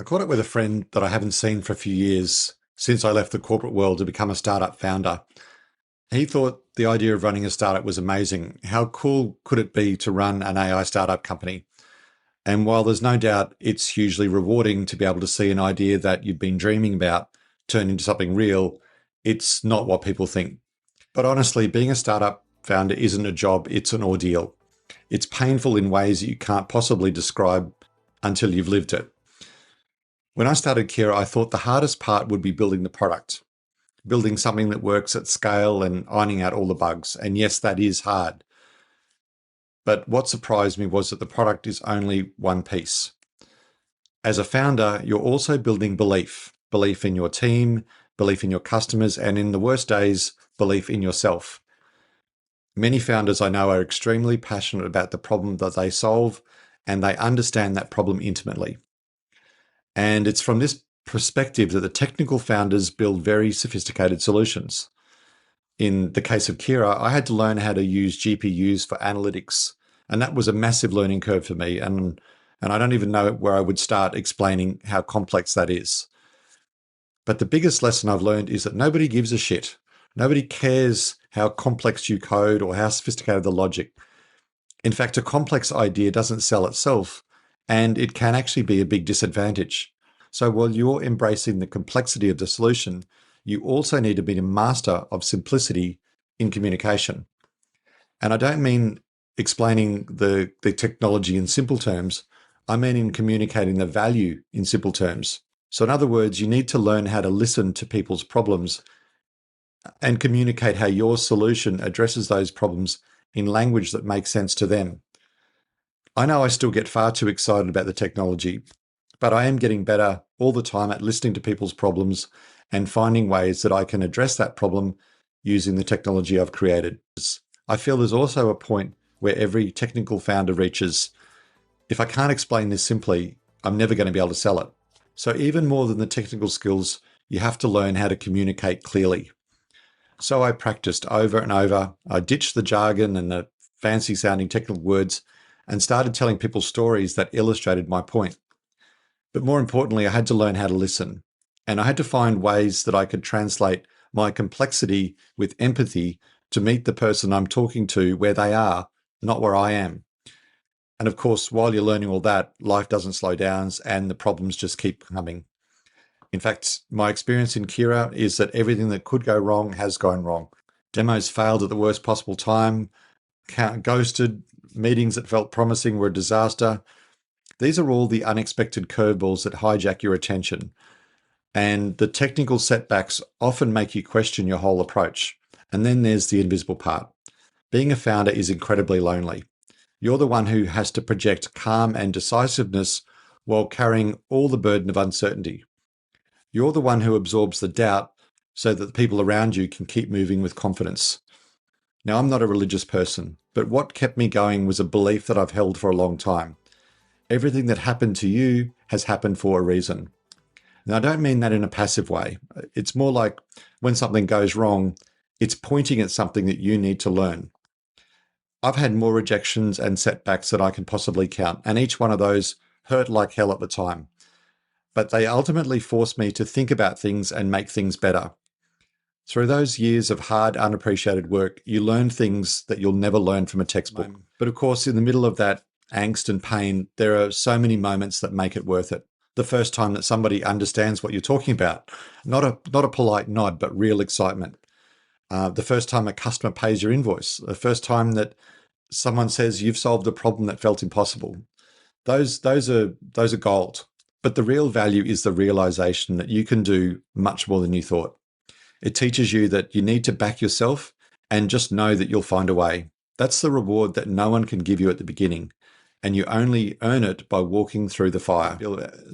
I caught up with a friend that I haven't seen for a few years since I left the corporate world to become a startup founder. He thought the idea of running a startup was amazing. How cool could it be to run an AI startup company? And while there's no doubt it's hugely rewarding to be able to see an idea that you've been dreaming about turn into something real, it's not what people think. But honestly, being a startup founder isn't a job, it's an ordeal. It's painful in ways that you can't possibly describe until you've lived it. When I started Kiraa, I thought the hardest part would be building the product, building something that works at scale and ironing out all the bugs. And yes, that is hard. But what surprised me was that the product is only one piece. As a founder, you're also building belief in your team, belief in your customers, and in the worst days, belief in yourself. Many founders I know are extremely passionate about the problem that they solve, and they understand that problem intimately. And it's from this perspective that the technical founders build very sophisticated solutions. In the case of Kiraa, I had to learn how to use GPUs for analytics, and that was a massive learning curve for me. And I don't even know where I would start explaining how complex that is. But the biggest lesson I've learned is that nobody gives a shit. Nobody cares how complex you code or how sophisticated the logic. In fact, a complex idea doesn't sell itself, and it can actually be a big disadvantage. So while you're embracing the complexity of the solution, you also need to be a master of simplicity in communication. And I don't mean explaining the technology in simple terms. I mean in communicating the value in simple terms. So in other words, you need to learn how to listen to people's problems and communicate how your solution addresses those problems in language that makes sense to them. I know I still get far too excited about the technology, but I am getting better all the time at listening to people's problems and finding ways that I can address that problem using the technology I've created. I feel there's also a point where every technical founder reaches. If I can't explain this simply, I'm never going to be able to sell it. So even more than the technical skills, you have to learn how to communicate clearly. So I practiced over and over. I ditched the jargon and the fancy sounding technical words and started telling people stories that illustrated my point. But more importantly, I had to learn how to listen. And I had to find ways that I could translate my complexity with empathy to meet the person I'm talking to where they are, not where I am. And of course, while you're learning all that, life doesn't slow down and the problems just keep coming. In fact, my experience in Kiraa is that everything that could go wrong has gone wrong. Demos failed at the worst possible time, ghosted, meetings that felt promising were a disaster. These are all the unexpected curveballs that hijack your attention. And the technical setbacks often make you question your whole approach. And then there's the invisible part. Being a founder is incredibly lonely. You're the one who has to project calm and decisiveness while carrying all the burden of uncertainty. You're the one who absorbs the doubt so that the people around you can keep moving with confidence. Now, I'm not a religious person, but what kept me going was a belief that I've held for a long time. Everything that happened to you has happened for a reason. Now, I don't mean that in a passive way. It's more like when something goes wrong, it's pointing at something that you need to learn. I've had more rejections and setbacks than I can possibly count, and each one of those hurt like hell at the time. But they ultimately forced me to think about things and make things better. Through those years of hard, unappreciated work, you learn things that you'll never learn from a textbook. But of course, in the middle of that angst and pain, there are so many moments that make it worth it. The first time that somebody understands what you're talking about, not a polite nod, but real excitement. The first time a customer pays your invoice, the first time that someone says you've solved a problem that felt impossible. Those are gold. But the real value is the realization that you can do much more than you thought. It teaches you that you need to back yourself and just know that you'll find a way. That's the reward that no one can give you at the beginning, and you only earn it by walking through the fire.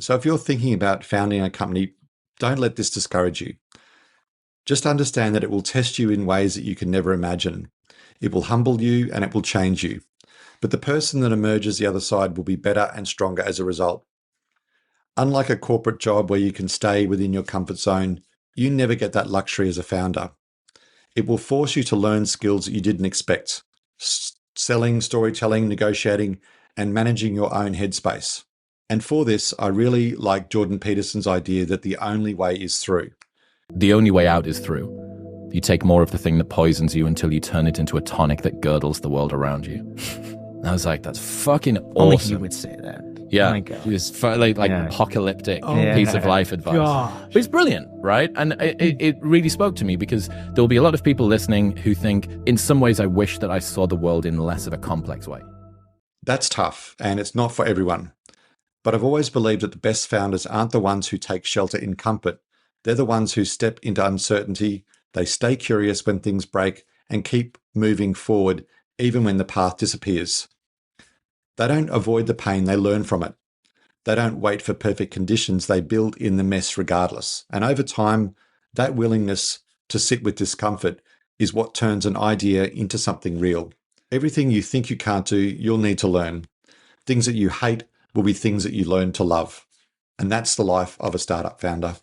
So if you're thinking about founding a company, don't let this discourage you. Just understand that it will test you in ways that you can never imagine. It will humble you and it will change you. But the person that emerges the other side will be better and stronger as a result. Unlike a corporate job where you can stay within your comfort zone, you never get that luxury as a founder. It will force you to learn skills that you didn't expect. Selling, storytelling, negotiating, and managing your own headspace. And for this, I really like Jordan Peterson's idea that the only way is through. The only way out is through. You take more of the thing that poisons you until you turn it into a tonic that girdles the world around you. And I was like, that's fucking awesome. Only he would say that. Yeah, Oh my God. it's like apocalyptic piece of life advice. Gosh. But it's brilliant, right? And it really spoke to me, because there will be a lot of people listening who think, in some ways, I wish that I saw the world in less of a complex way. That's tough, and it's not for everyone. But I've always believed that the best founders aren't the ones who take shelter in comfort. They're the ones who step into uncertainty. They stay curious when things break and keep moving forward, even when the path disappears. They don't avoid the pain, they learn from it. They don't wait for perfect conditions, they build in the mess regardless. And over time, that willingness to sit with discomfort is what turns an idea into something real. Everything you think you can't do, you'll need to learn. Things that you hate will be things that you learn to love. And that's the life of a startup founder.